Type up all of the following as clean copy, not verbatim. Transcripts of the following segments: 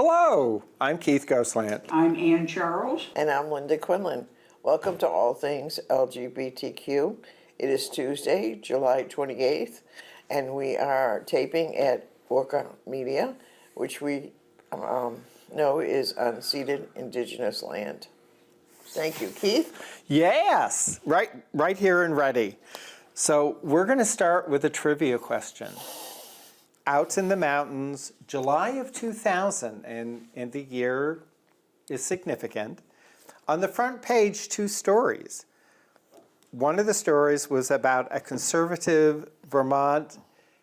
Hello, I'm Keith Ghostland. I'm Ann Charles. And I'm Linda Quinlan. Welcome to All Things LGBTQ. It is Tuesday, July 28th, and we are taping at Orca Media, which we know is unceded indigenous land. Thank you, Keith. Yes, right here and ready. So we're going to start with a trivia question. Out in the Mountains, July of 2000, and the year is significant. On the front page, two stories. One of the stories was about a conservative Vermont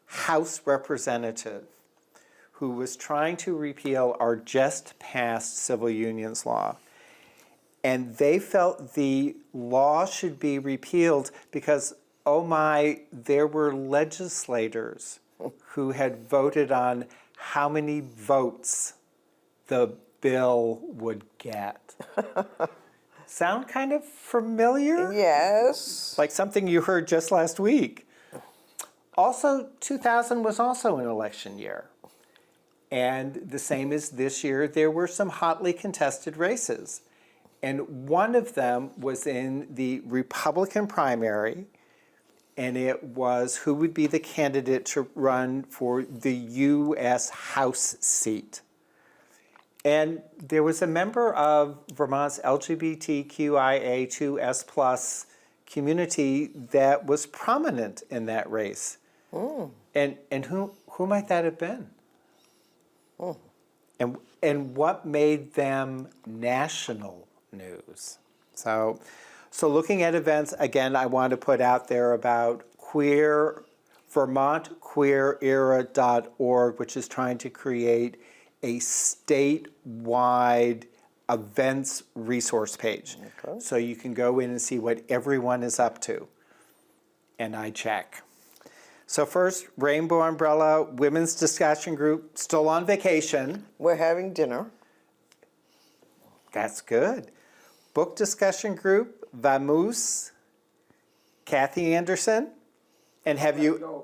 House representative who was trying to repeal our just passed civil unions law. And they felt the law should be repealed because, oh my, there were legislators who had voted on how many votes the bill would get. Sound kind of familiar? Yes. Like something you heard just last week. Also, 2000 was also an election year. And the same as this year, there were some hotly contested races. And one of them was in the Republican primary, and it was who would be the candidate to run for the U.S. House seat. And there was a member of Vermont's LGBTQIA2S+ community that was prominent in that race. And who might that have been? And what made them national news? So looking at events, again, I want to put out there about VermontQueerEra.org, which is trying to create a statewide events resource page. Okay. So you can go in and see what everyone is up to. And I check. So first, Rainbow Umbrella Women's Discussion Group, still on vacation. We're having dinner. That's good. Book Discussion Group, Vamoose, Kathy Anderson. And have you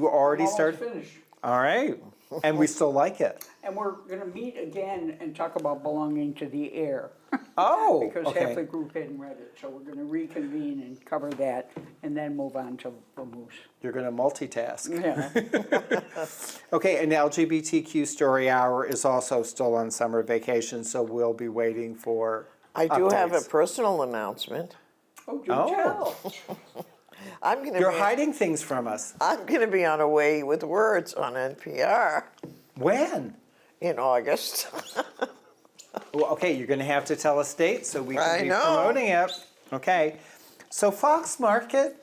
already started? Finished. All right. And we still like it. And we're going to meet again and talk about belonging to the air. Oh, Because okay. half the group hadn't read it. So we're going to reconvene and cover that and then move on to the moose. You're going to multitask. Yeah. Okay, and LGBTQ Story Hour is also still on summer vacation, so we'll be waiting for I do have a updates. personal announcement. Oh, do tell. I'm going to You're hiding things from us. I'm going to be on A Way with Words on NPR When? in August. Well, okay, you're going to have to tell us dates so we can I be know. promoting it. Okay, so Fox Market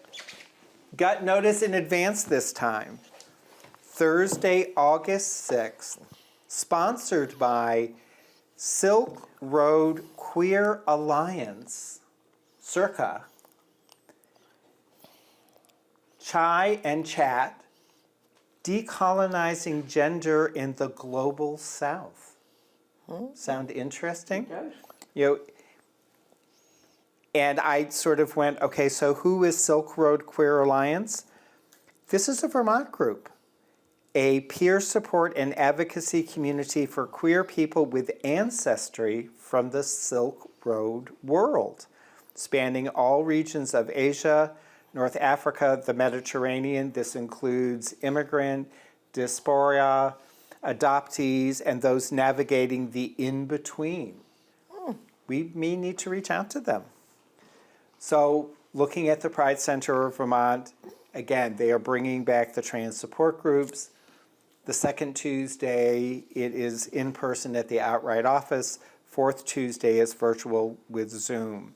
got notice in advance this time. Thursday, August 6th, sponsored by Silk Road Queer Alliance, Circa, Chai and Chat, Decolonizing Gender in the Global South. Sound interesting? Yes. You know, and I sort of went, okay, so who is Silk Road Queer Alliance? This is a Vermont group, a peer support and advocacy community for queer people with ancestry from the Silk Road world, spanning all regions of Asia, North Africa, the Mediterranean. This includes immigrant, diaspora, adoptees, and those navigating the in-between. We may need to reach out to them. So looking at the Pride Center of Vermont, again, they are bringing back the trans support groups. The second Tuesday, it is in person at the Outright office. Fourth Tuesday is virtual with Zoom.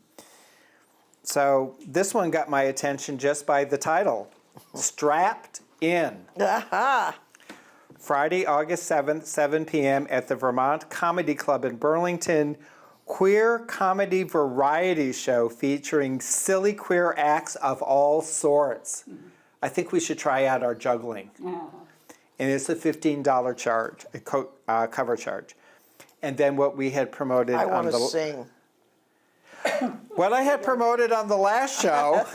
So this one got my attention just by the title, Strapped In. Aha! Friday, August 7th, 7 p.m. at the Vermont Comedy Club in Burlington. Queer comedy variety show featuring silly queer acts of all sorts. I think we should try out our juggling. And it's a $15 charge, a cover charge. And then what we had promoted I on want the... to sing. What I had promoted on the last show,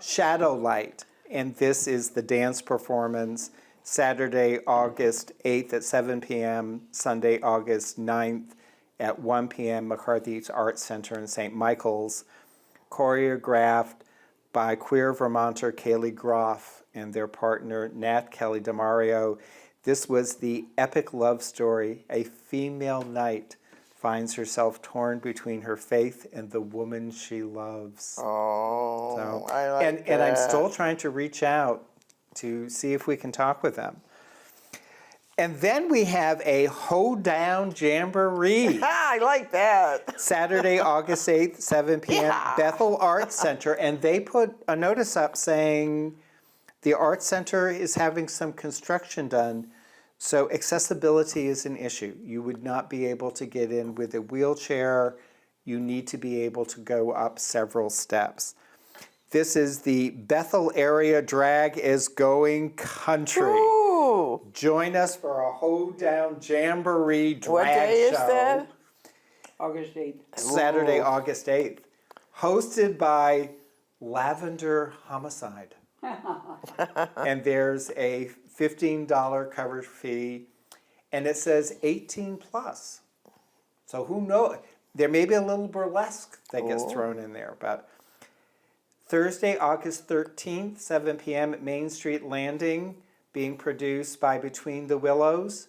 Shadow Light. And this is the dance performance Saturday, August 8th at 7 p.m., Sunday, August 9th at 1 p.m., McCarthy's Art Center in St. Michael's, choreographed by queer Vermonter Kaylee Groff and their partner Nat Kelly DeMario. This was the epic love story. A female knight finds herself torn between her faith and the woman she loves. Oh, I like that. And I'm still trying to reach out to see if we can talk with them. And then we have a hoedown jamboree. I like that. Saturday, August 8th, 7 p.m., Yeah. Bethel Arts Center. And they put a notice up saying the Arts Center is having some construction done, so accessibility is an issue. You would not be able to get in with a wheelchair. You need to be able to go up several steps. This is the Bethel Area Drag is Going Country. Ooh. Join us for a hoedown jamboree drag What day is show. that? August 8th. Saturday, Ooh. August 8th. Hosted by Lavender Homicide. And there's a $15 cover fee, and it says 18 plus. So who knows? There may be a little burlesque that gets thrown in there, but Thursday, August 13th, 7 p.m. at Main Street Landing, being produced by Between the Willows,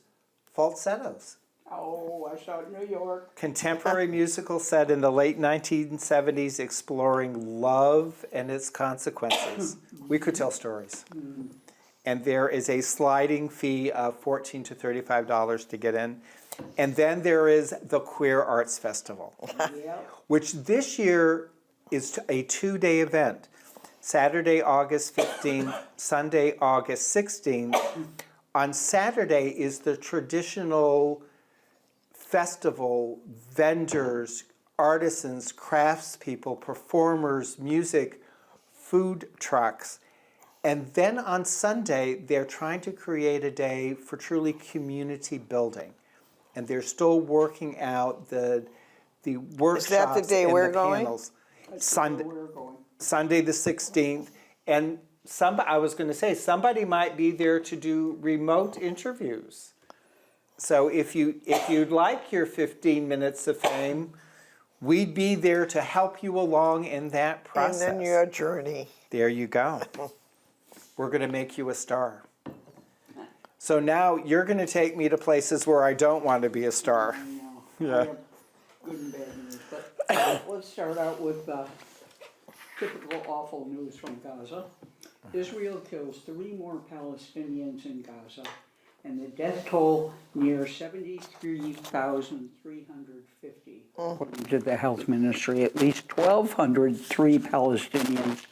Falsettos. Oh, I saw it in New York. Contemporary musical set in the late 1970s exploring love and its consequences. We could tell stories. And there is a sliding fee of $14 to $35 to get in. And then there is the Queer Arts Festival, Yep. which this year is a two-day event. Saturday, August 15th, Sunday, August 16th. On Saturday is the traditional festival, vendors, artisans, craftspeople, performers, music, food trucks. And then on Sunday, they're trying to create a day for truly community building. And they're still working out the workshops day and we're the going? panels. That's Sunday, where we're going. Sunday the 16th. And I was going to say, somebody might be there to do remote interviews. So if you'd like your 15 minutes of fame, we'd be there to help you along in that process. And then your journey. There you go. We're going to make you a star. So now you're going to take me to places where I don't want to be a star. I know. Yeah. I have good and bad news, but let's start out with typical awful news from Gaza. Israel kills 3 more Palestinians in Gaza, and the death toll near 73,350. According to the health ministry, at least 1,203 Palestinians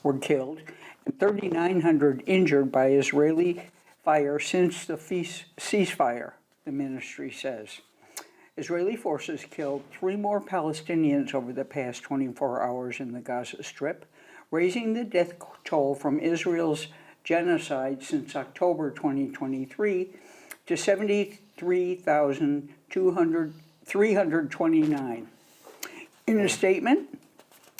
were killed and 3,900 injured by Israeli fire since the ceasefire, the ministry says. Israeli forces killed 3 more Palestinians over the past 24 hours in the Gaza Strip, raising the death toll from Israel's genocide since October 2023 to 73,329. In a statement,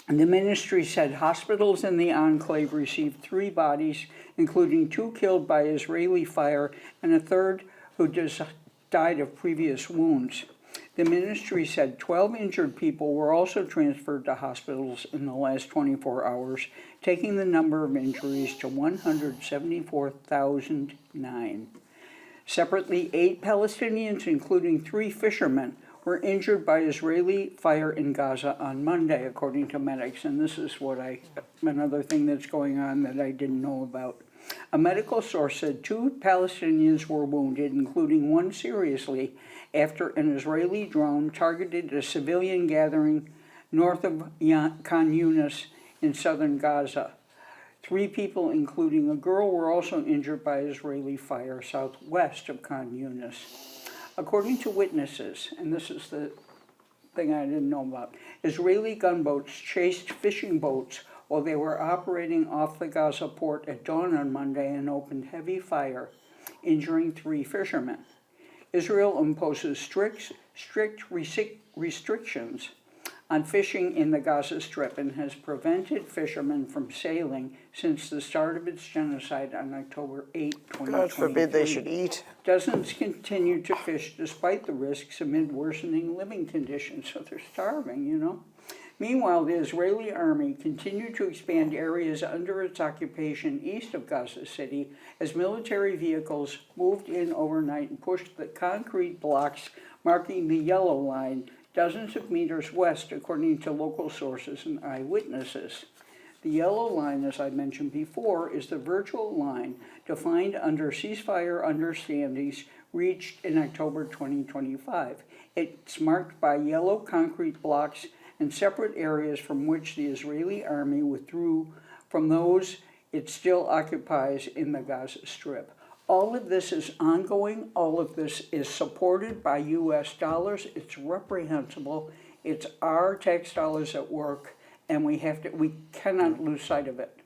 the ministry said hospitals in the enclave received 3 bodies, including 2 killed by Israeli fire and a third who died of previous wounds. The ministry said 12 injured people were also transferred to hospitals in the last 24 hours, taking the number of injuries to 174,009. Separately, 8 Palestinians, including 3 fishermen, were injured by Israeli fire in Gaza on Monday, according to medics. And this is another thing that's going on that I didn't know about. A medical source said 2 Palestinians were wounded, including 1 seriously, after an Israeli drone targeted a civilian gathering north of Khan Yunis in southern Gaza. 3 people, including a girl, were also injured by Israeli fire southwest of Khan Yunis. According to witnesses, and this is the thing I didn't know about, Israeli gunboats chased fishing boats while they were operating off the Gaza port at dawn on Monday and opened heavy fire, injuring 3 fishermen. Israel imposes strict restrictions on fishing in the Gaza Strip and has prevented fishermen from sailing since the start of its genocide on October 8, 2023. God forbid they should eat. Dozens continue to fish despite the risks amid worsening living conditions, so they're starving, you know. Meanwhile, the Israeli army continued to expand areas under its occupation east of Gaza City as military vehicles moved in overnight and pushed the concrete blocks marking the yellow line dozens of meters west, according to local sources and eyewitnesses. The yellow line, as I mentioned before, is the virtual line defined under ceasefire understandings reached in October 2025. It's marked by yellow concrete blocks and separate areas from which the Israeli army withdrew from those it still occupies in the Gaza Strip. All of this is ongoing. All of this is supported by U.S. dollars. It's reprehensible. It's our tax dollars at work, and we cannot lose sight of it.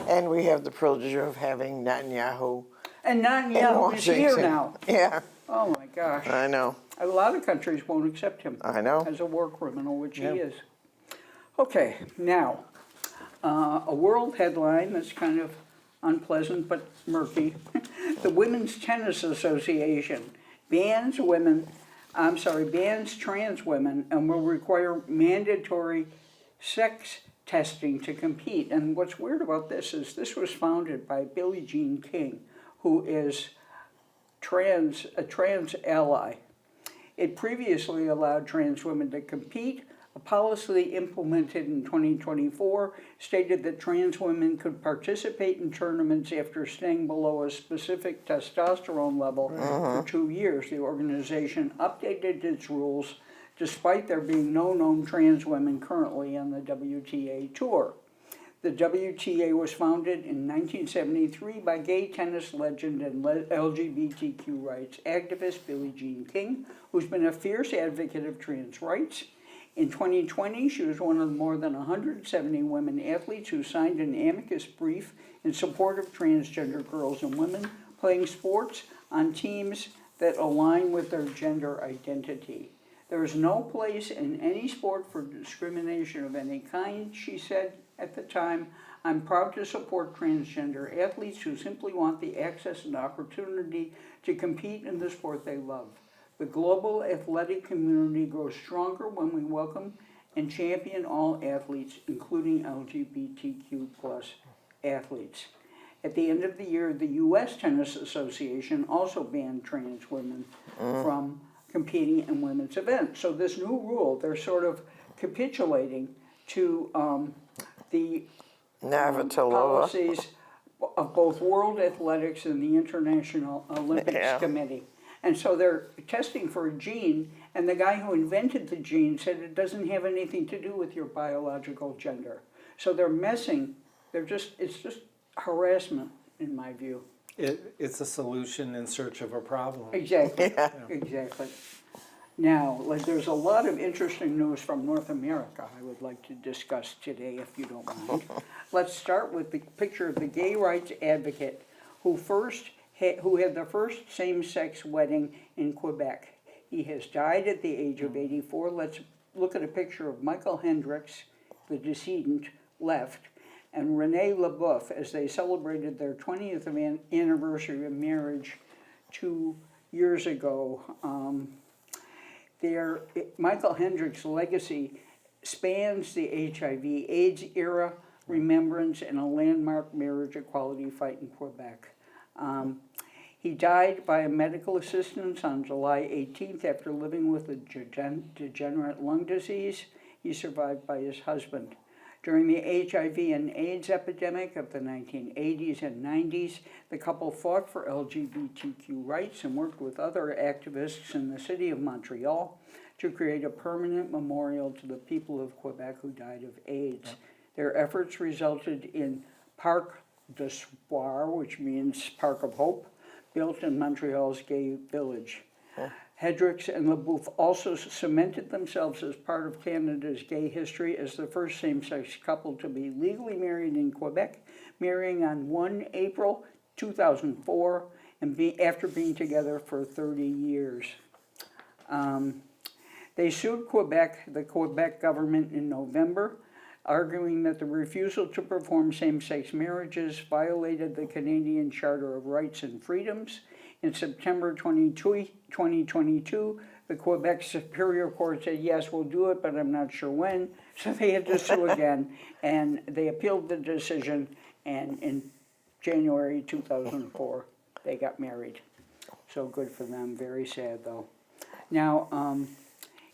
And we have the privilege of having Netanyahu And in Netanyahu is here Washington. now. Yeah, Oh my gosh. I know. A lot of countries won't accept him I know. as a war criminal, which Yeah. he is. Okay, now, a world headline that's kind of unpleasant but murky. The Women's Tennis Association bans trans women and will require mandatory sex testing to compete. And what's weird about this is this was founded by Billie Jean King, who is a trans ally. It previously allowed trans women to compete. A policy implemented in 2024 stated that trans women could participate in tournaments after staying below a specific testosterone level for 2 years. The organization updated its rules despite there being no known trans women currently on the WTA tour. The WTA was founded in 1973 by gay tennis legend and LGBTQ rights activist Billie Jean King, who's been a fierce advocate of trans rights. In 2020, she was one of the more than 170 women athletes who signed an amicus brief in support of transgender girls and women playing sports on teams that align with their gender identity. There is no place in any sport for discrimination of any kind, she said at the time. I'm proud to support transgender athletes who simply want the access and opportunity to compete in the sport they love. The global athletic community grows stronger when we welcome and champion all athletes, including LGBTQ plus athletes. At the end of the year, the U.S. Tennis Association also banned trans women from competing in women's events. So this new rule, they're sort of capitulating to the Navratilova. policies of both World Athletics and the International Olympics Yeah. Committee. And so they're testing for a gene, and the guy who invented the gene said it doesn't have anything to do with your biological gender. So they're messing, it's just harassment, in my view. It's a solution in search of a problem. Exactly, Yeah. exactly. Now, there's a lot of interesting news from North America I would like to discuss today, if you don't mind. Let's start with the picture of the gay rights advocate who had the first same-sex wedding in Quebec. He has died at the age of 84. Let's look at a picture of Michael Hendricks, the decedent, left, and Renee LaBeouf as they celebrated their 20th anniversary of marriage 2 years ago. Michael Hendricks' legacy spans the HIV/AIDS era, remembrance, and a landmark marriage equality fight in Quebec. He died by a medical assistance on July 18th after living with a degenerate lung disease. He's survived by his husband. During the HIV and AIDS epidemic of the 1980s and 90s, the couple fought for LGBTQ rights and worked with other activists in the city of Montreal to create a permanent memorial to the people of Quebec who died of AIDS. Their efforts resulted in Parc d'Espoir, which means Park of Hope, built in Montreal's gay village. Hendricks and LaBeouf also cemented themselves as part of Canada's gay history as the first same-sex couple to be legally married in Quebec, marrying on 1 April 2004 and after being together for 30 years. They sued the Quebec government in November, arguing that the refusal to perform same-sex marriages violated the Canadian Charter of Rights and Freedoms. In September 2022, the Quebec Superior Court said, yes, we'll do it, but I'm not sure when. So they had to sue again, and they appealed the decision, and in January 2004, they got married. So good for them, very sad though. Now,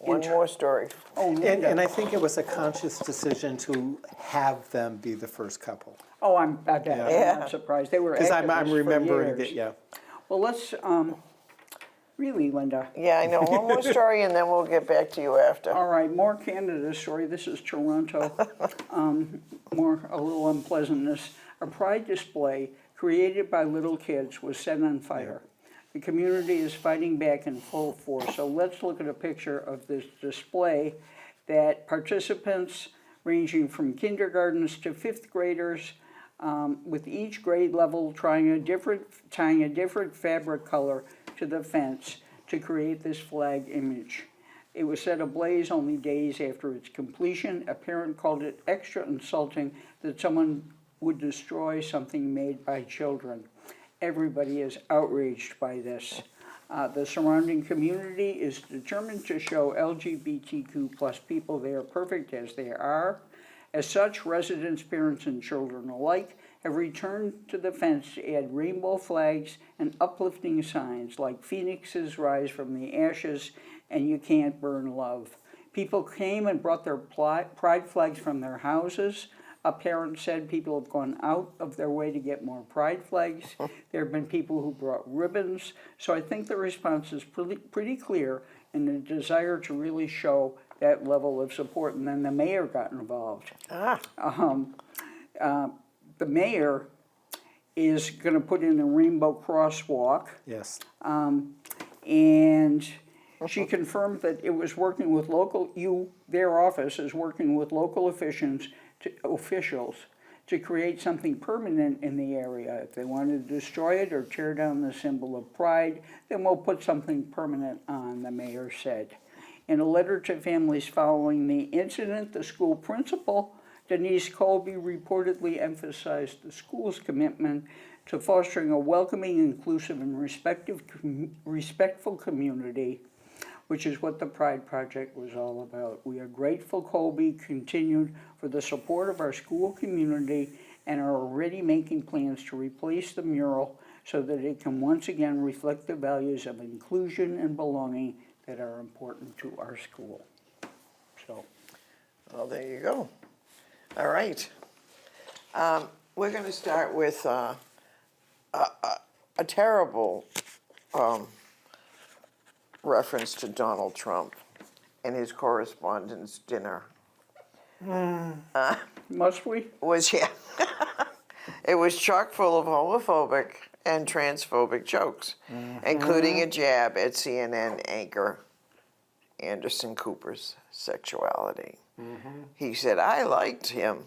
One more story. oh, Linda. And I think it was a conscious decision to have them be the first couple. Oh, I'm Yeah. not surprised. They were Because I'm activists remembering for years. that, yeah. Well, let's, really, Linda. Yeah, I know. One more story, and then we'll get back to you after. All right, more Canada story. This is Toronto. A little unpleasantness. A pride display created by little kids was set on fire. The community is fighting back in full force. So let's look at a picture of this display that participants ranging from kindergartens to fifth graders, with each grade level tying a different fabric color to the fence to create this flag image. It was set ablaze only days after its completion. A parent called it extra insulting that someone would destroy something made by children. Everybody is outraged by this. The surrounding community is determined to show LGBTQ plus people they are perfect as they are. As such, residents, parents, and children alike have returned to the fence to add rainbow flags and uplifting signs like phoenixes rise from the ashes and you can't burn love. People came and brought their pride flags from their houses. A parent said people have gone out of their way to get more pride flags. There have been people who brought ribbons. So I think the response is pretty clear in the desire to really show that level of support. And then the mayor got involved. The mayor is going to put in a rainbow crosswalk. Yes. And she confirmed that it was working with their office is working with local officials to create something permanent in the area. If they want to destroy it or tear down the symbol of pride, then we'll put something permanent on, the mayor said. In a letter to families following the incident, the school principal, Denise Colby, reportedly emphasized the school's commitment to fostering a welcoming, inclusive, and respectful community, which is what the Pride Project was all about. We are grateful, Colby continued, for the support of our school community and are already making plans to replace the mural so that it can once again reflect the values of inclusion and belonging that are important to our school. So, Well, there you go. All right. We're going to start with a terrible reference to Donald Trump and his correspondence dinner. must we? It was chock full of homophobic and transphobic jokes, including a jab at CNN anchor Anderson Cooper's sexuality. He said, I liked him,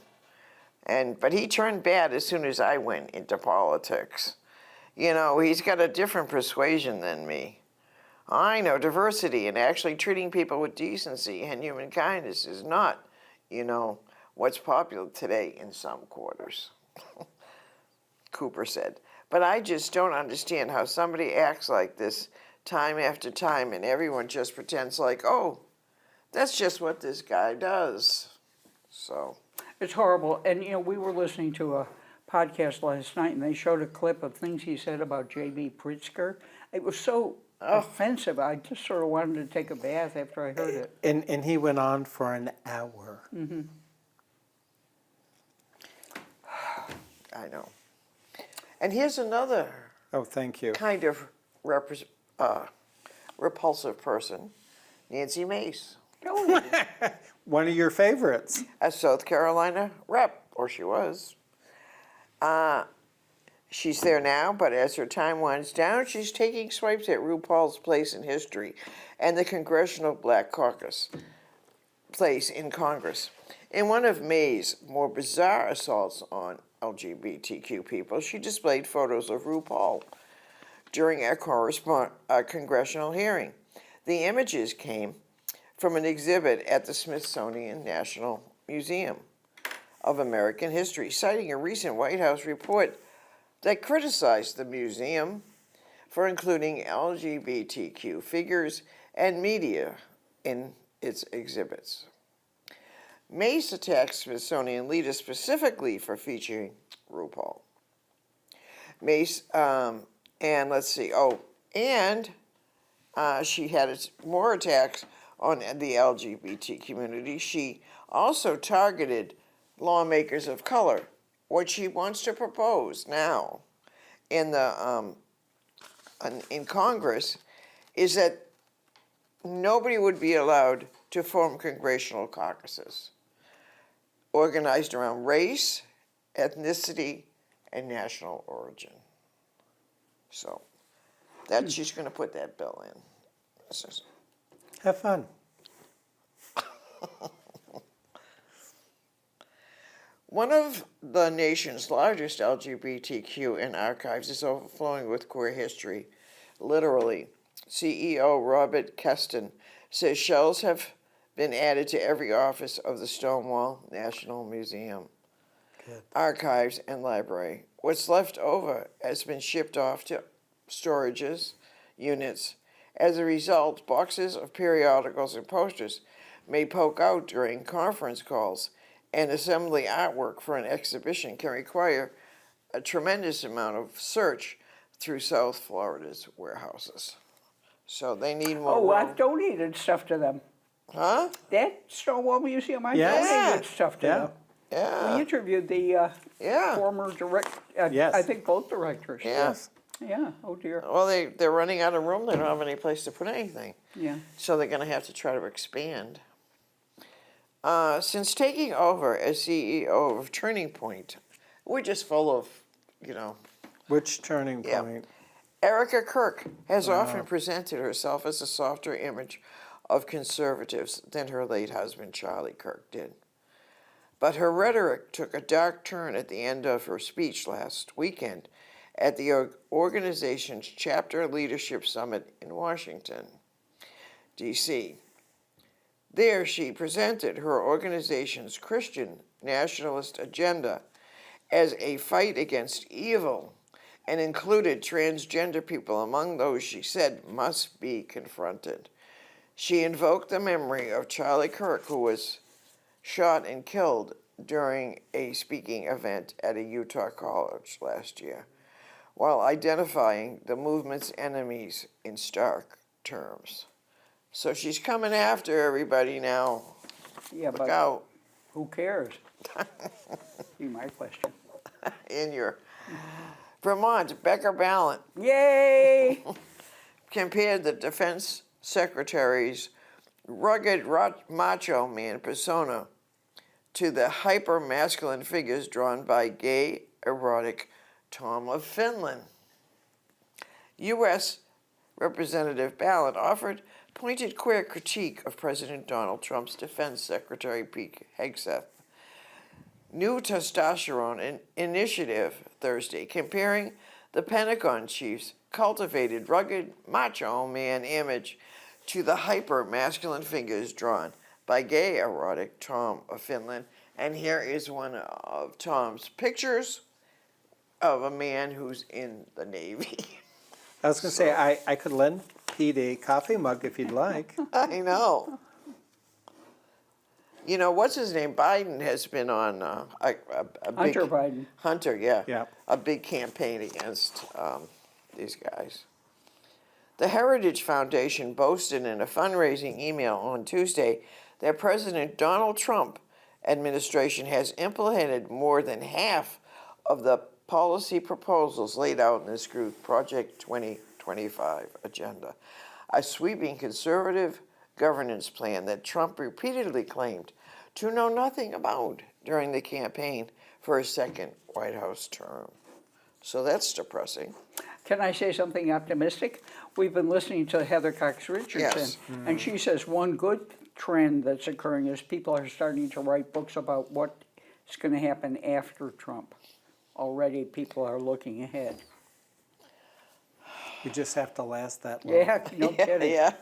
but he turned bad as soon as I went into politics. You know, he's got a different persuasion than me. I know diversity and actually treating people with decency and human kindness is not, what's popular today in some quarters, Cooper said. But I just don't understand how somebody acts like this time after time and everyone just pretends like, oh, that's just what this guy does. So It's horrible. And, we were listening to a podcast last night and they showed a clip of things he said about J.B. Pritzker. It was so offensive. I just sort of wanted to take a bath after I heard it. And he went on for an hour. I know. And here's another Oh, thank you. kind of repulsive person, Nancy Mace, One of your favorites. a South Carolina rep, or she was. She's there now, but as her time winds down, she's taking swipes at RuPaul's place in history and the Congressional Black Caucus place in Congress. In one of May's more bizarre assaults on LGBTQ people, she displayed photos of RuPaul during a congressional hearing. The images came from an exhibit at the Smithsonian National Museum of American History, citing a recent White House report that criticized the museum for including LGBTQ figures and media in its exhibits. Mace attacked Smithsonian leaders specifically for featuring RuPaul. Mace, and let's see, she had more attacks on the LGBT community. She also targeted lawmakers of color. What she wants to propose now in Congress is that nobody would be allowed to form congressional caucuses organized around race, ethnicity, and national origin. So that she's going to put that bill in. Have fun. One of the nation's largest LGBTQ in archives is overflowing with queer history. Literally, CEO Robert Keston says shelves have been added to every office of the Stonewall National Museum, archives, and library. What's left over has been shipped off to storages, units. As a result, boxes of periodicals and posters may poke out during conference calls, and assembly artwork for an exhibition can require a tremendous amount of search through South Florida's warehouses. So they need more Oh, room. I've donated stuff to them. Huh? That Stonewall Museum, I Yes. donated stuff to Yeah. them. Yeah. We interviewed the Yeah. former Yes. I think both directors. Yeah. Yeah, oh dear. Well, they're running out of room. They don't have any place to put anything. Yeah. So they're going to have to try to expand. Since taking over as CEO of Turning Point, we're just full of, Which turning Yeah. point? Erica Kirk has often presented herself as a softer image of conservatives than her late husband, Charlie Kirk, did. But her rhetoric took a dark turn at the end of her speech last weekend at the organization's Chapter Leadership Summit in Washington, D.C. There, she presented her organization's Christian nationalist agenda as a fight against evil and included transgender people among those she said must be confronted. She invoked the memory of Charlie Kirk, who was shot and killed during a speaking event at a Utah college last year, while identifying the movement's enemies in stark terms. So she's coming after everybody now. Yeah, Look but out who cares? Be my question. in your Vermont. Becker Ballant Yay! compared the defense secretary's rugged macho man persona to the hyper-masculine figures drawn by gay, erotic Tom of Finland. U.S. Representative Ballant offered pointed queer critique of President Donald Trump's Defense Secretary Pete Hegseth. New Testosterone Initiative Thursday, comparing the Pentagon chief's cultivated, rugged, macho man image to the hyper-masculine figures drawn by gay, erotic Tom of Finland. And here is one of Tom's pictures of a man who's in the Navy. I was going to say, I could lend Pete a coffee mug if you'd like. I know. You know, what's his name? Biden has been on a big... Hunter Biden. Hunter, yeah. Yeah. A big campaign against these guys. The Heritage Foundation boasted in a fundraising email on Tuesday that President Donald Trump administration has implemented more than half of the policy proposals laid out in this group Project 2025 agenda, a sweeping conservative governance plan that Trump repeatedly claimed to know nothing about during the campaign for his second White House term. So that's depressing. Can I say something optimistic? We've been listening to Heather Cox Richardson, Yes. and she says one good trend that's occurring is people are starting to write books about what's going to happen after Trump. Already people are looking ahead. We just have to last that long. Yeah, no kidding. Yeah.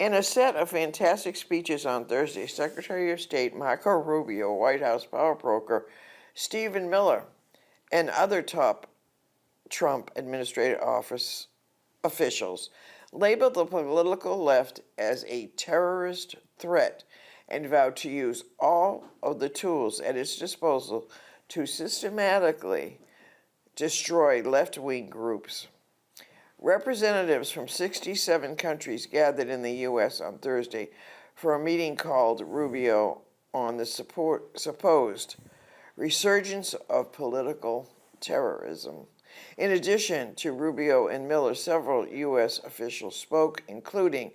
In a set of fantastic speeches on Thursday, Secretary of State Marco Rubio, White House power broker Stephen Miller, and other top Trump administrative office officials labeled the political left as a terrorist threat and vowed to use all of the tools at its disposal to systematically destroy left-wing groups. Representatives from 67 countries gathered in the U.S. on Thursday for a meeting called Rubio on the supposed resurgence of political terrorism. In addition to Rubio and Miller, several U.S. officials spoke, including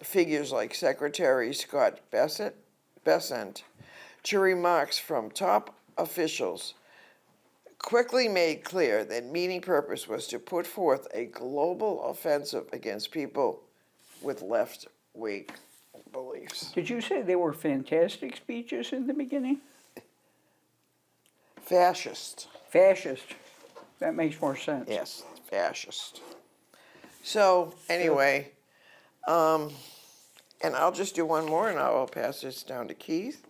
figures like Secretary Scott Bessent, to remarks from top officials quickly made clear that meeting purpose was to put forth a global offensive against people with left-wing beliefs. Did you say they were fantastic speeches in the beginning? Fascist. Fascist. That makes more sense. Yes, fascist. So, anyway, and I'll just do one more and I'll pass this down to Keith.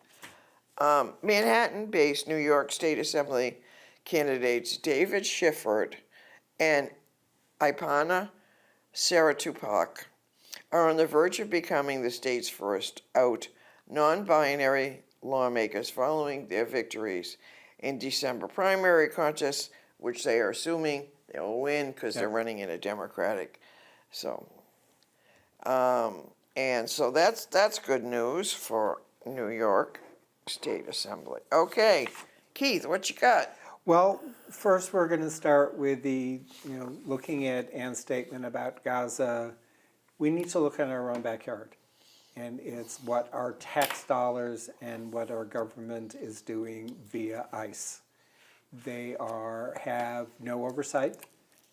Manhattan-based New York State Assembly candidates David Schiffert and Ipana Saratupak are on the verge of becoming the state's first out non-binary lawmakers following their victories in December primary contests, which they are assuming they'll win because they're running in a Democratic. So, and so that's good news for New York State Assembly. Okay, Keith, what you got? Well, first we're going to start with looking at Ann's statement about Gaza. We need to look at our own backyard. And it's what our tax dollars and what our government is doing via ICE. They have no oversight,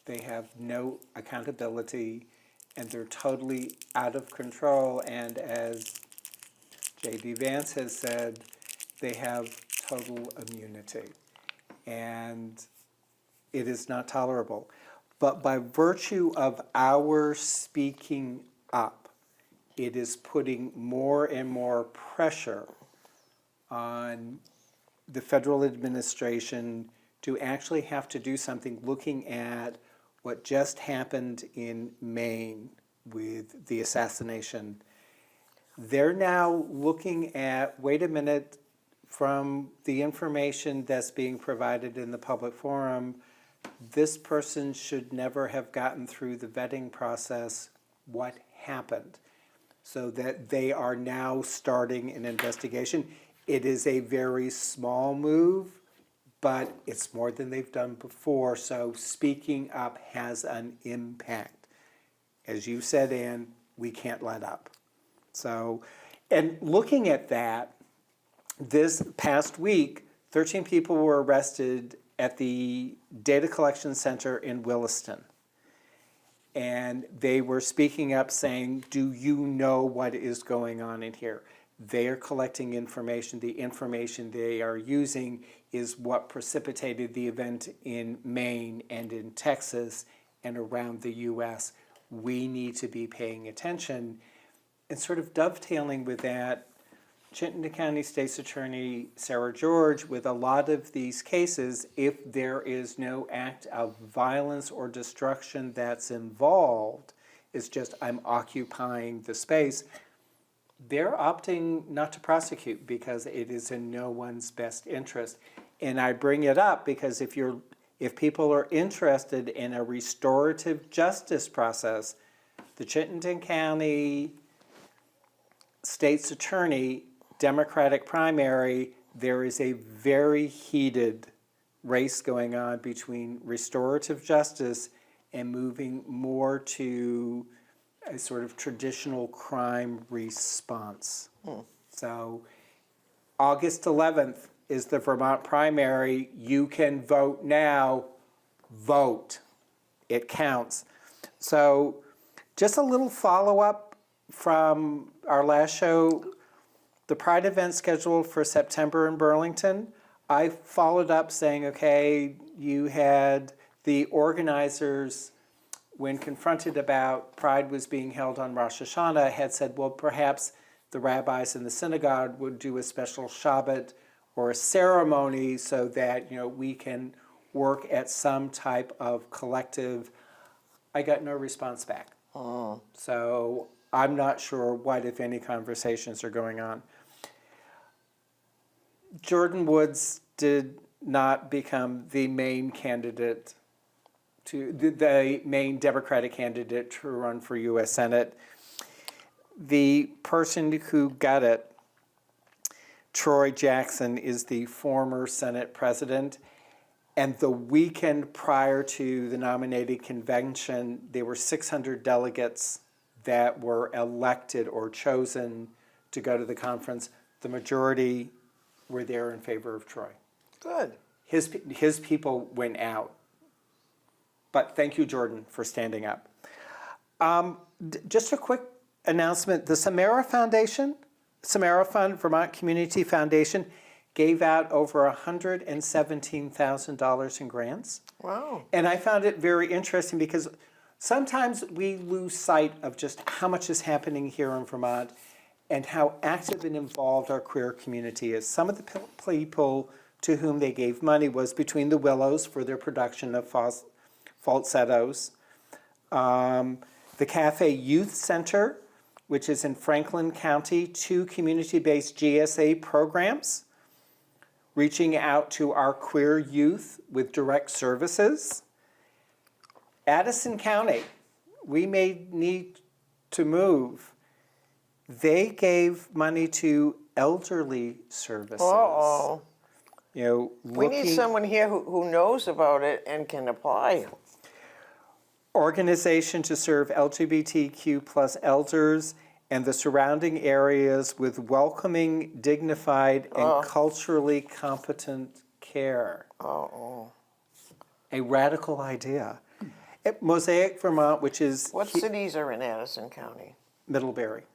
they have no accountability, and they're totally out of control. And as J.D. Vance has said, they have total immunity. And it is not tolerable. But by virtue of our speaking up, it is putting more and more pressure on the federal administration to actually have to do something, looking at what just happened in Maine with the assassination. They're now looking at, wait a minute, from the information that's being provided in the public forum, this person should never have gotten through the vetting process. What happened? So that they are now starting an investigation. It is a very small move, but it's more than they've done before. So speaking up has an impact. As you said, Ann, we can't let up. So, and looking at that, this past week, 13 people were arrested at the data collection center in Williston. And they were speaking up saying, do you know what is going on in here? They are collecting information. The information they are using is what precipitated the event in Maine and in Texas and around the U.S. We need to be paying attention. And sort of dovetailing with that, Chittenden County State's Attorney Sarah George, with a lot of these cases, if there is no act of violence or destruction that's involved, it's just I'm occupying the space, they're opting not to prosecute because it is in no one's best interest. And I bring it up because if people are interested in a restorative justice process, the Chittenden County State's Attorney Democratic primary, there is a very heated race going on between restorative justice and moving more to a sort of traditional crime response. So August 11th is the Vermont primary. You can vote now. Vote. It counts. So just a little follow-up from our last show. The Pride event scheduled for September in Burlington, I followed up saying, okay, you had the organizers when confronted about Pride was being held on Rosh Hashanah, had said, well, perhaps the rabbis in the synagogue would do a special Shabbat or a ceremony so that, we can work at some type of collective. I got no response back. So I'm not sure what, if any, conversations are going on. Jordan Woods did not become the main candidate the main Democratic candidate to run for U.S. Senate. The person who got it, Troy Jackson, is the former Senate president. And the weekend prior to the nominating convention, there were 600 delegates that were elected or chosen to go to the conference. The majority were there in favor of Troy. Good. His people went out. But thank you, Jordan, for standing up. Just a quick announcement. The Samara Foundation, Samara Fund, Vermont Community Foundation, gave out over $117,000 in grants. Wow. And I found it very interesting because sometimes we lose sight of just how much is happening here in Vermont and how active and involved our queer community is. Some of the people to whom they gave money was Between the Willows for their production of falsettos. The Cafe Youth Center, which is in Franklin County, 2 community-based GSA programs, reaching out to our queer youth with direct services. Addison County, we may need to move. They gave money to elderly services. Uh-oh. We need looking- someone here who knows about it and can apply. Organization to serve LGBTQ plus elders and the surrounding areas with welcoming, dignified, and culturally competent care. Uh-oh. A radical idea. At Mosaic, Vermont, which is What cities are in Addison County? Middlebury.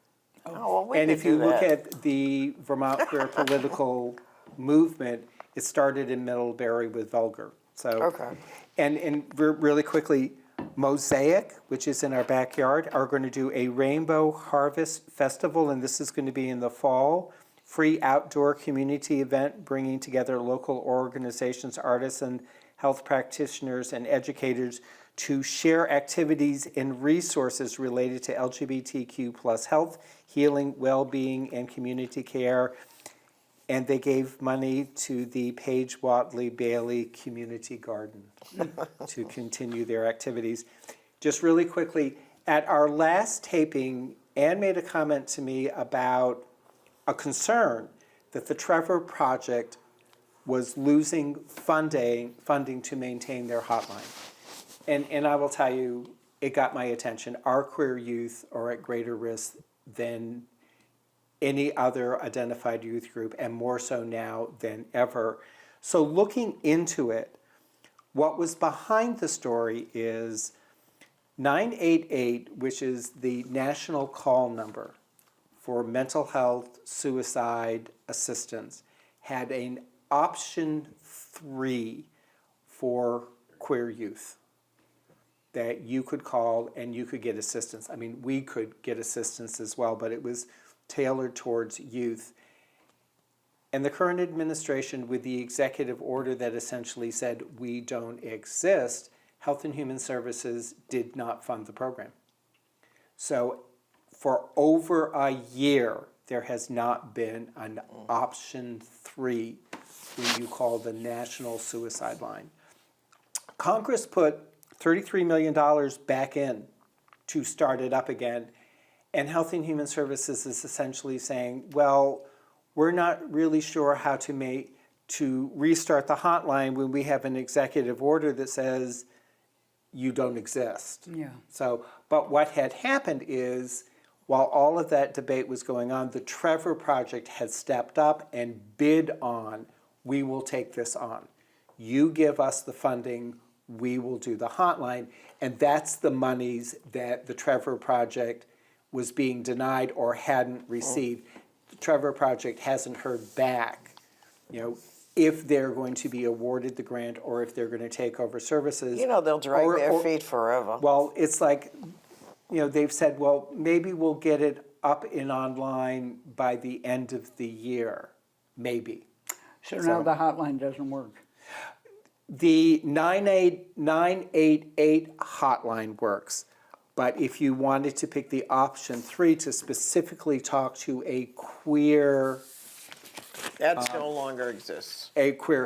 Oh, well, we And could if you do look that. at the Vermont queer political movement, it started in Middlebury with Vulgar. So, Okay. And really quickly, Mosaic, which is in our backyard, are going to do a Rainbow Harvest Festival, and this is going to be in the fall. Free outdoor community event bringing together local organizations, artists, and health practitioners and educators to share activities and resources related to LGBTQ plus health, healing, well-being, and community care. And they gave money to the Page Watley Bailey Community Garden to continue their activities. Just really quickly, at our last taping, Ann made a comment to me about a concern that the Trevor Project was losing funding to maintain their hotline. And I will tell you, it got my attention. Our queer youth are at greater risk than any other identified youth group, and more so now than ever. So looking into it, what was behind the story is 988, which is the national call number for mental health, suicide assistance, had an option 3 for queer youth that you could call and you could get assistance. I mean, we could get assistance as well, but it was tailored towards youth. And the current administration, with the executive order that essentially said we don't exist, Health and Human Services did not fund the program. So for over a year, there has not been an option 3 who you call the National Suicide Line. Congress put $33 million back in to start it up again. And Health and Human Services is essentially saying, well, we're not really sure how to restart the hotline when we have an executive order that says you don't exist. Yeah. So, but what had happened is, while all of that debate was going on, the Trevor Project had stepped up and bid on, we will take this on. You give us the funding, we will do the hotline. And that's the monies that the Trevor Project was being denied or hadn't received. The Trevor Project hasn't heard back, if they're going to be awarded the grant or if they're going to take over services. You know, they'll drag their feet forever. Well, it's like, they've said, well, maybe we'll get it up and online by the end of the year, maybe. So now the hotline doesn't work. The 988 hotline works, but if you wanted to pick the option 3 to specifically talk to a queer That no longer exists.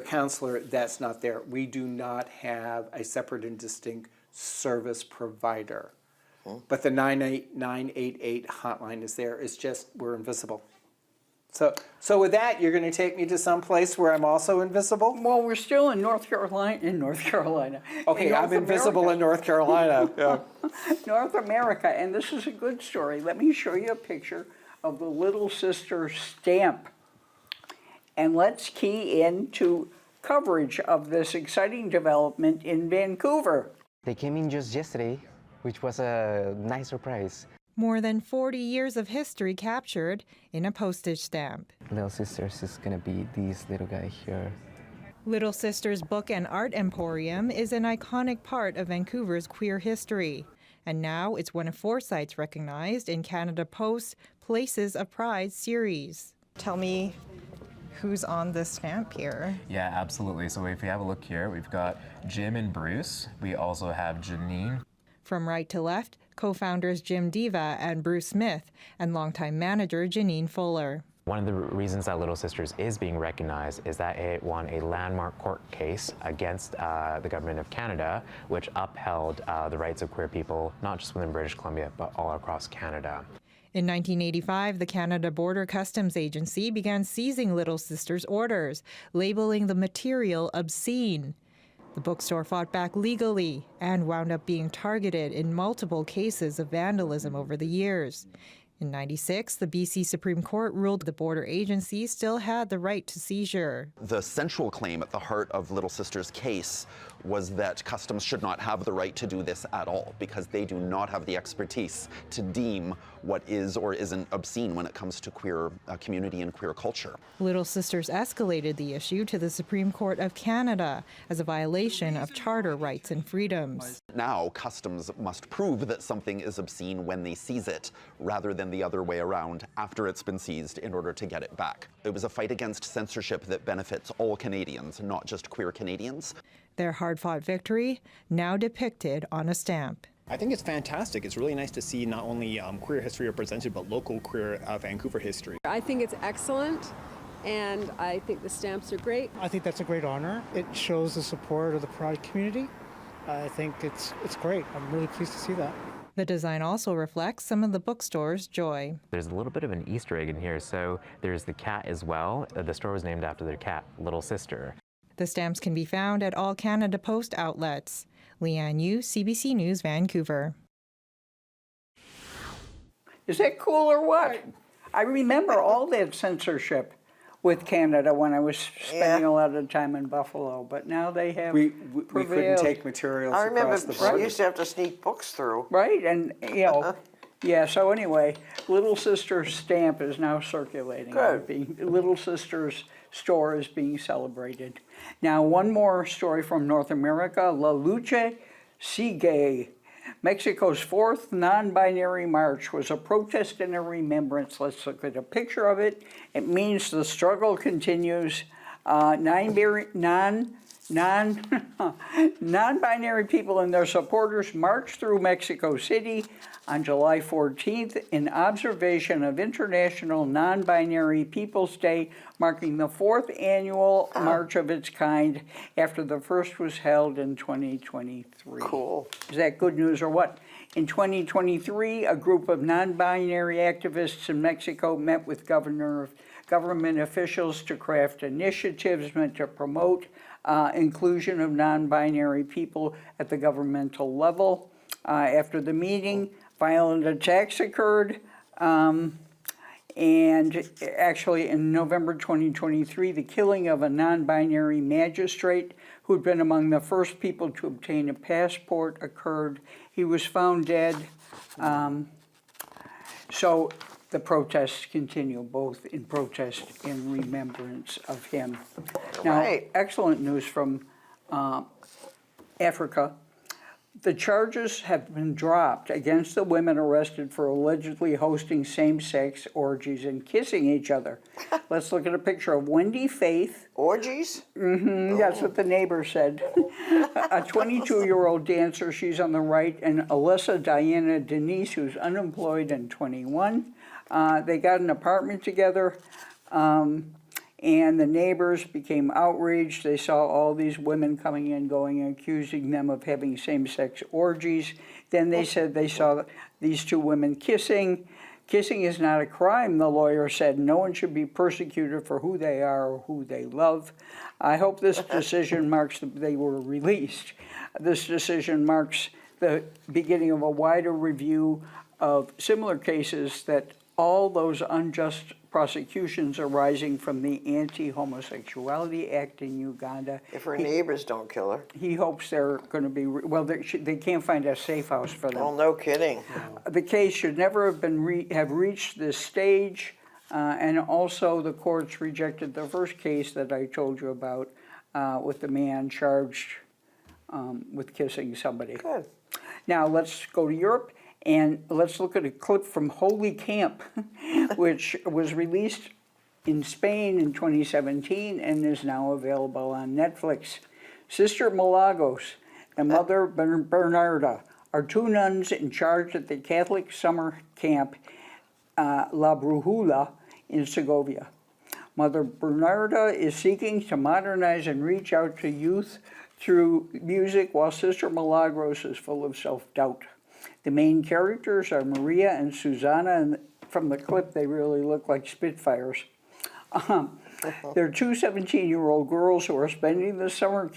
counselor, that's not there. We do not have a separate and distinct service provider. But the 988 hotline is there. It's just we're invisible. So with that, you're going to take me to some place where I'm also invisible? Well, we're still in North Carolina. Okay, I'm invisible in North Carolina. Yeah. North America, and this is a good story. Let me show you a picture of the Little Sister stamp. And let's key into coverage of this exciting development in Vancouver. They came in just yesterday, which was a nice surprise. More than 40 years of history captured in a postage stamp. Little Sisters is gonna be this little guy here. Little Sisters Book and Art Emporium is an iconic part of Vancouver's queer history. And now it's one of 4 sites recognized in Canada Post's Places of Pride series. Tell me who's on this stamp here. Yeah, absolutely. So if we have a look here, we've got Jim and Bruce. We also have Janine. From right to left, co-founders Jim Diva and Bruce Smith, and longtime manager Janine Fuller. One of the reasons that Little Sisters is being recognized is that it won a landmark court case against the government of Canada, which upheld the rights of queer people, not just within British Columbia, but all across Canada. In 1985, the Canada Border Customs Agency began seizing Little Sisters orders, labeling the material obscene. The bookstore fought back legally and wound up being targeted in multiple cases of vandalism over the years. In '96, the BC Supreme Court ruled the border agency still had the right to seizure. The central claim at the heart of Little Sisters' case was that customs should not have the right to do this at all because they do not have the expertise to deem what is or isn't obscene when it comes to queer community and queer culture. Little Sisters escalated the issue to the Supreme Court of Canada as a violation of charter rights and freedoms. Now, customs must prove that something is obscene when they seize it, rather than the other way around after it's been seized in order to get it back. It was a fight against censorship that benefits all Canadians, not just queer Canadians. Their hard-fought victory now depicted on a stamp. I think it's fantastic. It's really nice to see not only queer history represented, but local queer Vancouver history. I think it's excellent, and I think the stamps are great. I think that's a great honor. It shows the support of the Pride community. I think it's great. I'm really pleased to see that. The design also reflects some of the bookstore's joy. There's a little bit of an Easter egg in here. So there's the cat as well. The store was named after their cat, Little Sister. The stamps can be found at all Canada Post outlets. Leanne Yu, CBC News, Vancouver. Is that cool or what? I remember all that censorship with Canada when I was spending a lot of time in Buffalo, but now they have We prevailed. couldn't take materials I remember across the border. you used to have to sneak books through. Right, and yeah, so anyway, Little Sister's stamp is now circulating. Good. Little Sister's store is being celebrated. Now, one more story from North America. La Lucha Sigue. Mexico's 4th non-binary march was a protest and a remembrance. Let's look at a picture of it. It means the struggle continues. Non-binary people and their supporters marched through Mexico City on July 14th in observation of International Non-Binary Peoples Day, marking the 4th annual march of its kind after the first was held in 2023. Cool. Is that good news or what? In 2023, a group of non-binary activists in Mexico met with government officials to craft initiatives meant to promote inclusion of non-binary people at the governmental level. After the meeting, violent attacks occurred, and actually in November 2023, the killing of a non-binary magistrate who had been among the first people to obtain a passport occurred. He was found dead. So the protests continue, both in protest and remembrance of him. Now, Right. excellent news from Africa. The charges have been dropped against the women arrested for allegedly hosting same-sex orgies and kissing each other. Let's look at a picture of Wendy Faith. Orgies? That's what the neighbor said. A 22-year-old dancer, she's on the right, and Alyssa Diana Denise, who's unemployed and 21. They got an apartment together, and the neighbors became outraged. They saw all these women coming in, going, and accusing them of having same-sex orgies. Then they said they saw these two women kissing. Kissing is not a crime, the lawyer said. No one should be persecuted for who they are or who they love. I hope this decision marks they were released. This decision marks the beginning of a wider review of similar cases, that all those unjust prosecutions arising from the Anti-Homosexuality Act in Uganda. If her neighbors don't kill her. He hopes they're going to be, well, they can't find a safe house for them. Oh, no kidding. The case should never have been have reached this stage, and also the courts rejected the first case that I told you about with the man charged with kissing somebody. Good. Now let's go to Europe, and let's look at a clip from Holy Camp, which was released in Spain in 2017 and is now available on Netflix. Sister Milagros and Mother Bernarda are two nuns in charge at the Catholic summer camp La Brujula in Segovia. Mother Bernarda is seeking to modernize and reach out to youth through music, while Sister Milagros is full of self-doubt. The main characters are Maria and Susana, and from the clip they really look like Spitfires. They're two 17-year-old girls who are spending the summer at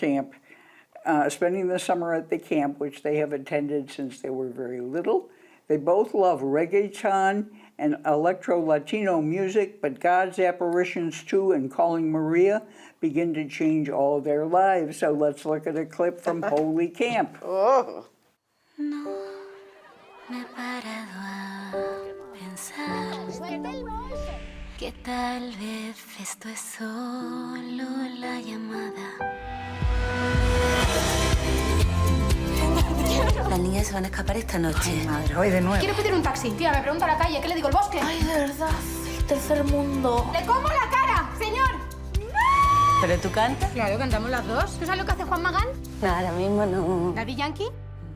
the camp, which they have attended since they were very little. They both love reggaeton and electro-Latino music, but God's apparitions too and calling Maria begin to change all of their lives. So let's look at a clip from Holy Camp. Oh. No me he parado a pensar que tal vez esto es solo la llamada. Las niñas se van a escapar esta noche. Ay, madre, hoy de nuevo. Quiero pedir un taxi. Tía, me pregunto a la calle. ¿Qué le digo? ¿El bosque? Ay, de verdad, el tercer mundo. ¡Le como la cara, señor! ¿Pero tú cantas? Claro, cantamos las dos. ¿Tú sabes lo que hace Juan Magán? No, ahora mismo no. ¿Daddy Yankee?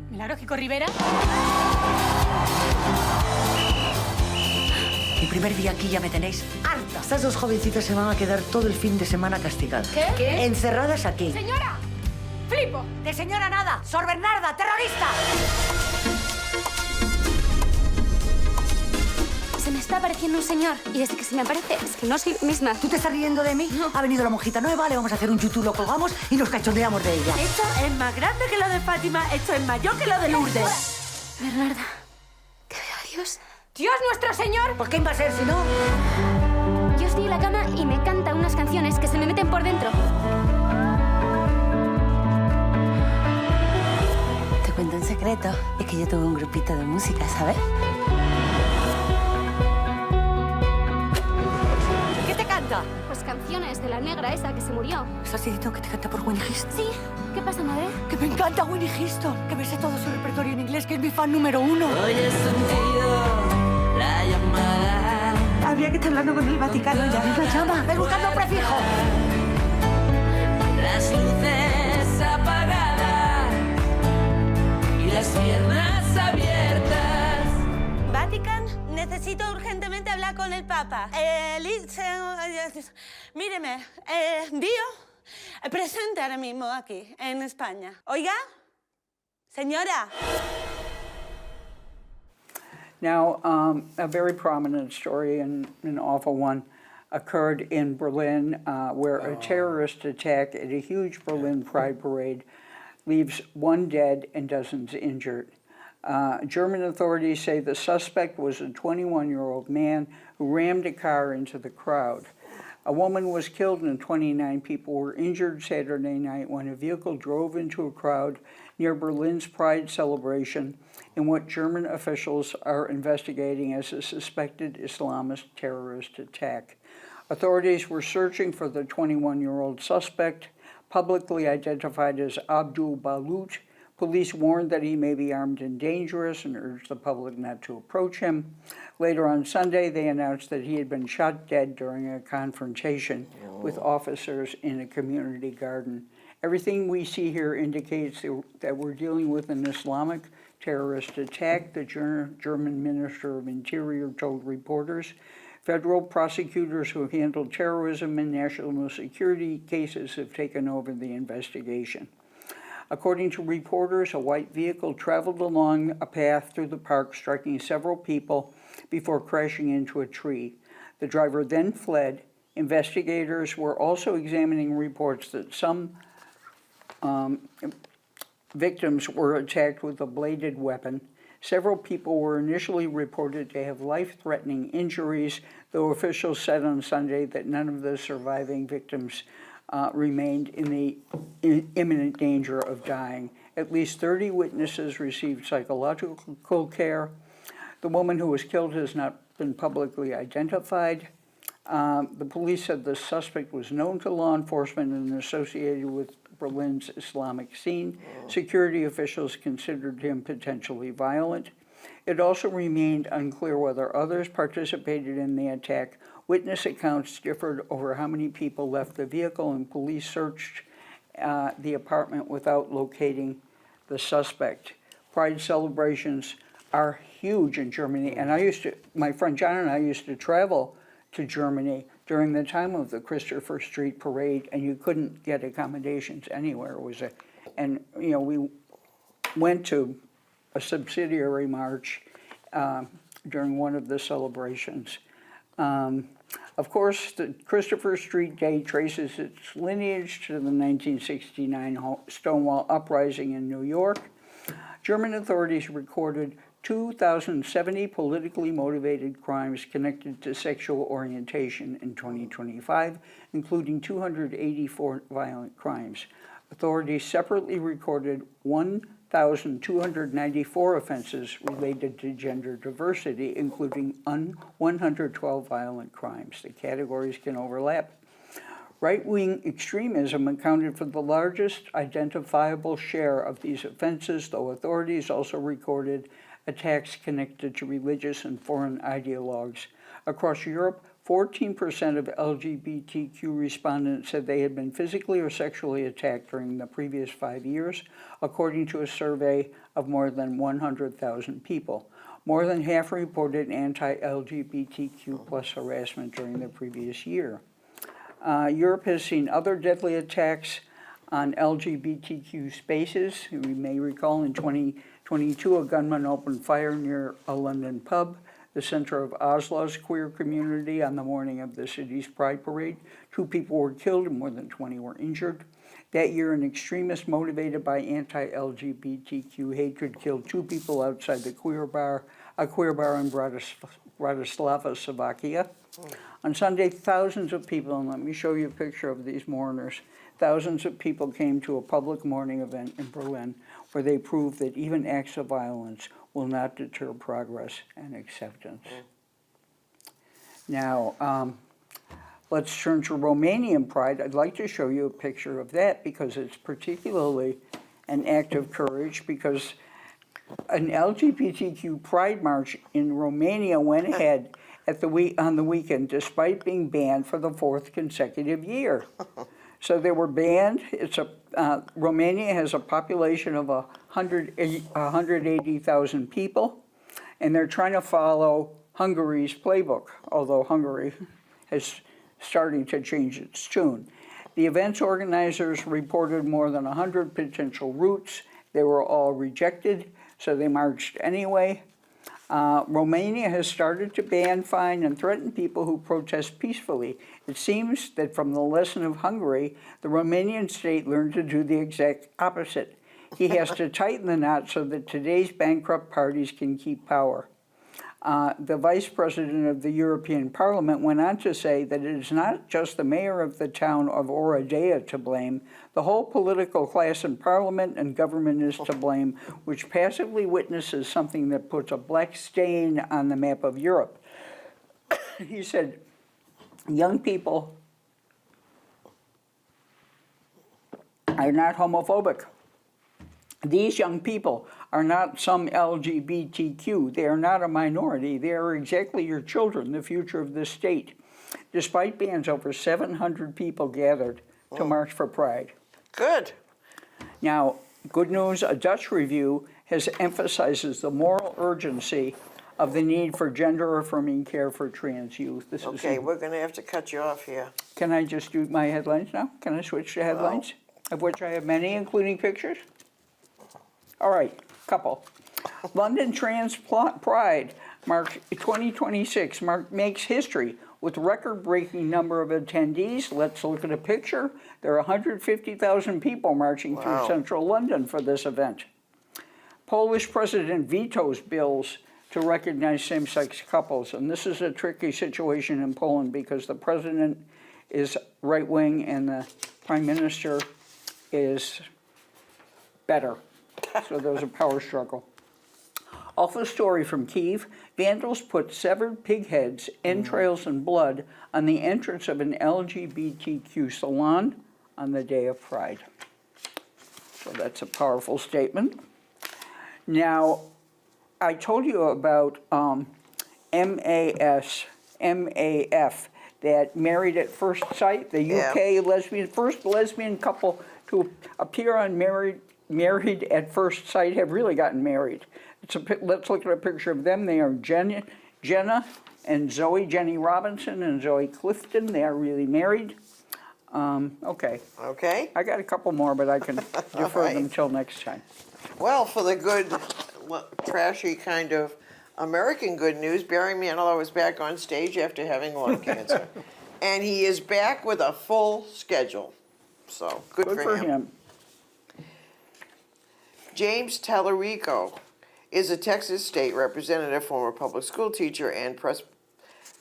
¿Milagros Kiko Rivera? Mi primer día aquí ya me tenéis harta. Estas dos jovencitas se van a quedar todo el fin de semana castigadas. ¿Qué? Encerradas aquí. ¡Señora! ¡Flipo! ¡De señora nada! ¡Sor Bernarda, terrorista! Se me está apareciendo un señor y desde que se me aparece es que no soy misma. ¿Tú te estás riendo de mí? No. Ha venido la monjita nueva, le vamos a hacer un YouTube, lo colgamos y nos cachondeamos de ella. Esto es más grande que lo de Fátima, esto es mayor que lo de Lourdes. Bernarda, que veo a Dios. ¡Dios nuestro Señor! ¿Por qué iba a ser si no? Yo estoy en la cama y me canta unas canciones que se me meten por dentro. Te cuento un secreto. Es que yo tuve un grupito de música, ¿sabes? ¿Qué te canta? Pues canciones de la negra esa que se murió. ¿Estás diciendo que te canta por Winnie Houston? Sí. ¿Qué pasa, madre? Que me encanta Winnie Houston, que me sé todo su repertorio en inglés, que es mi fan número 1. Oye, sentido la llamada. Habría que estar hablando con el Vaticano ya. ¿Es la llama? ¡Ves buscando prefijo! Las luces apagadas y las piernas abiertas. Vatican, necesito urgentemente hablar con el Papa. Míreme, Dio, presente ahora mismo aquí, en España. Oiga, señora. Now, a very prominent story and an awful one occurred in Berlin, where a terrorist attack at a huge Berlin Pride parade leaves one dead and dozens injured. German authorities say the suspect was a 21-year-old man who rammed a car into the crowd. A woman was killed and 29 people were injured Saturday night when a vehicle drove into a crowd near Berlin's Pride celebration in what German officials are investigating as a suspected Islamist terrorist attack. Authorities were searching for the 21-year-old suspect, publicly identified as Abdul Balut. Police warned that he may be armed and dangerous and urged the public not to approach him. Later on Sunday, they announced that he had been shot dead during a confrontation with officers in a community garden. Everything we see here indicates that we're dealing with an Islamic terrorist attack, the German Minister of Interior told reporters. Federal prosecutors who handled terrorism and national security cases have taken over the investigation. According to reporters, a white vehicle traveled along a path through the park, striking several people before crashing into a tree. The driver then fled. Investigators were also examining reports that some victims were attacked with a bladed weapon. Several people were initially reported to have life-threatening injuries, though officials said on Sunday that none of the surviving victims remained in the imminent danger of dying. At least 30 witnesses received psychological care. The woman who was killed has not been publicly identified. The police said the suspect was known to law enforcement and associated with Berlin's Islamic scene. Security officials considered him potentially violent. It also remained unclear whether others participated in the attack. Witness accounts differed over how many people left the vehicle, and police searched the apartment without locating the suspect. Pride celebrations are huge in Germany, and my friend John and I used to travel to Germany during the time of the Christopher Street Parade, and you couldn't get accommodations anywhere. We went to a subsidiary march during one of the celebrations. Of course, the Christopher Street Day traces its lineage to the 1969 Stonewall Uprising in New York. German authorities recorded 2,070 politically motivated crimes connected to sexual orientation in 2025, including 284 violent crimes. Authorities separately recorded 1,294 offenses related to gender diversity, including 112 violent crimes. The categories can overlap. Right-wing extremism accounted for the largest identifiable share of these offenses, though authorities also recorded attacks connected to religious and foreign ideologues. Across Europe, 14% of LGBTQ respondents said they had been physically or sexually attacked during the previous 5 years, according to a survey of more than 100,000 people. More than half reported anti-LGBTQ plus harassment during the previous year. Europe has seen other deadly attacks on LGBTQ spaces. We may recall in 2022, a gunman opened fire near a London pub, the center of Oslo's queer community, on the morning of the city's Pride Parade. 2 people were killed and more than 20 were injured. That year, an extremist motivated by anti-LGBTQ hatred killed 2 people outside a queer bar in Bratislava, Slovakia. On Sunday, thousands of people, and let me show you a picture of these mourners, thousands of people came to a public mourning event in Berlin where they proved that even acts of violence will not deter progress and acceptance. Now, let's turn to Romanian Pride. I'd like to show you a picture of that because it's particularly an act of courage, because an LGBTQ Pride March in Romania went ahead on the weekend despite being banned for the 4th consecutive year. So they were banned. Romania has a population of 180,000 people, and they're trying to follow Hungary's playbook, although Hungary is starting to change its tune. The event's organizers reported more than 100 potential routes. They were all rejected, so they marched anyway. Romania has started to ban, fine, and threaten people who protest peacefully. It seems that from the lesson of Hungary, the Romanian state learned to do the exact opposite. He has to tighten the knot so that today's bankrupt parties can keep power. The vice president of the European Parliament went on to say that it is not just the mayor of the town of Oradea to blame. The whole political class in parliament and government is to blame, which passively witnesses something that puts a black stain on the map of Europe. He said, young people are not homophobic. These young people are not some LGBTQ. They are not a minority. They are exactly your children, the future of this state. Despite bans, over 700 people gathered to march for Pride. Good. Now, good news, a Dutch review has emphasizes the moral urgency of the need for gender-affirming care for trans youth. This Okay, we're going to have to cut you off here. Can I just do my headlines now? Can I switch to headlines? Of which I have many, including pictures? All right, couple. London Trans Pride 2026 makes history with record-breaking number of attendees. Let's look at a picture. There are 150,000 people marching through central London for this event. Polish president vetoes bills to recognize same-sex couples, and this is a tricky situation in Poland because the president is right-wing and the prime minister is better. So there's a power struggle. Awful story from Kyiv. Vandals put severed pig heads, entrails, and blood on the entrance of an LGBTQ salon on the day of Pride. So that's a powerful statement. Now, I told you about MAF, that Married at First Sight, the UK first lesbian couple to appear on Married at First Sight have really gotten married. Let's look at a picture of them. They are Jenna and Zoe, Jenny Robinson and Zoe Clifton. They are really married. Okay. Okay. I got a couple more, but I can defer them till next time. Well, for the good, trashy kind of American good news, Barry Manilow is back on stage after having lung cancer. And he is back with a full schedule. So, good for him. James Tallarico is a Texas state representative, former public school teacher, and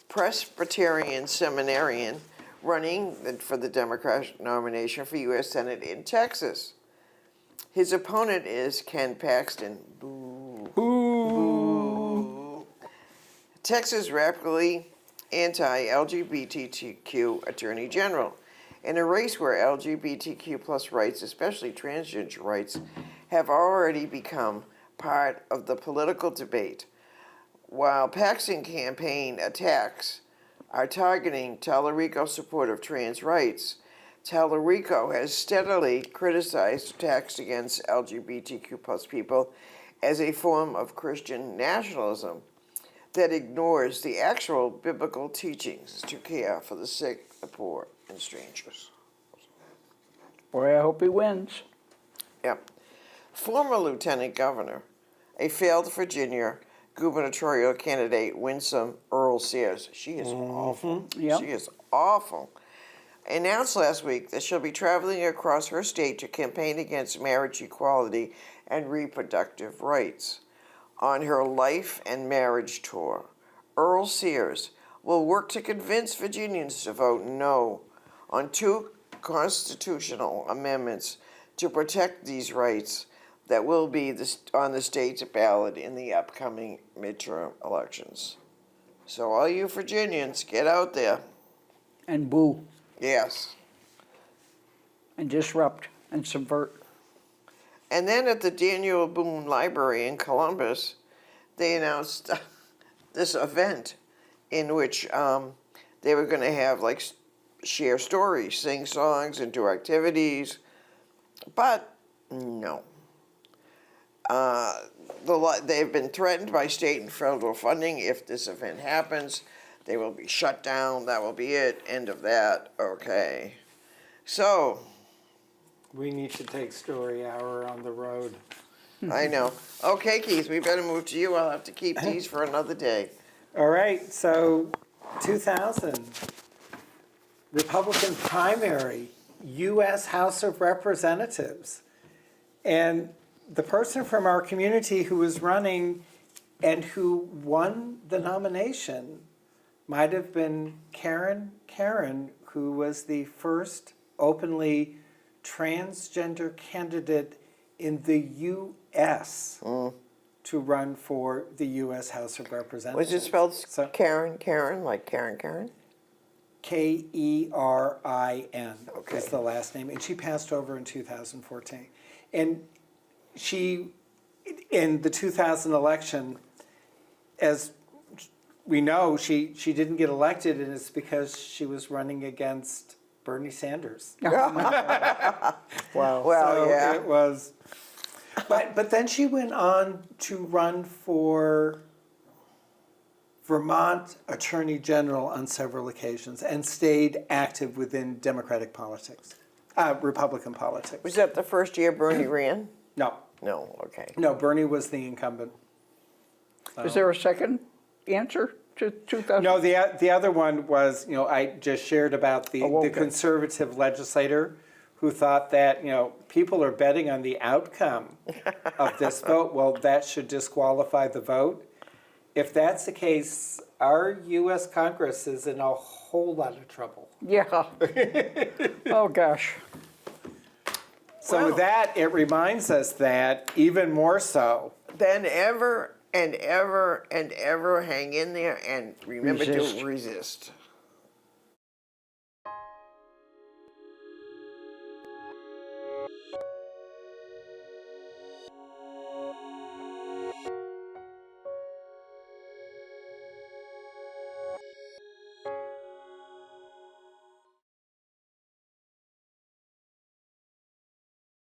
Presbyterian seminarian running for the Democratic nomination for U.S. Senate in Texas. His opponent is Ken Paxton. Boo. Boo. Texas' rapidly anti-LGBTQ attorney general. In a race where LGBTQ plus rights, especially transgender rights, have already become part of the political debate. While Paxton campaign attacks are targeting Tallarico's support of trans rights, Tallarico has steadily criticized attacks against LGBTQ plus people as a form of Christian nationalism that ignores the actual biblical teachings to care for the sick, the poor, and strangers. Boy, I hope he wins. Yep. Former lieutenant governor, a failed Virginia gubernatorial candidate, Winsome Earl Sears. She is awful. Yep. She is awful. Announced last week that she'll be traveling across her state to campaign against marriage equality and reproductive rights. On her life and marriage tour, Earl Sears will work to convince Virginians to vote no on 2 constitutional amendments to protect these rights that will be on the state's ballot in the upcoming midterm elections. So all you Virginians, get out there. And boo. Yes. And disrupt and subvert. And then at the Daniel Boone Library in Columbus, they announced this event in which they were going to have share stories, sing songs, and do activities. But no. They've been threatened by state and federal funding. If this event happens, they will be shut down. That will be it. End of that. Okay. So. We need to take Story Hour on the road. I know. Okay, Keith, we better move to you. I'll have to keep these for another day. All right, so 2000, Republican primary, U.S. House of Representatives. And the person from our community who was running and who won the nomination might have been Karen, who was the first openly transgender candidate in the U.S. to run for the U.S. House of Representatives. Was it spelled Karen, like Karen? Kerin is the last name, and she passed over in 2014. And she, in the 2000 election, as we know, she didn't get elected, and it's because she was running against Bernie Sanders. Wow. Well, So yeah. it was. But then she went on to run for Vermont Attorney General on several occasions and stayed active within Democratic politics, Republican politics. Was that the first year Bernie ran? No. No, okay. No, Bernie was the incumbent. Is there a second answer to 2000? No, the other one was, I just shared about the okay. conservative legislator who thought that, people are betting on the outcome of this vote. Well, that should disqualify the vote. If that's the case, our U.S. Congress is in a whole lot of trouble. Yeah. Oh, gosh. So with that, it reminds us that even more so, Then ever and ever and ever hang in there and remember to resist.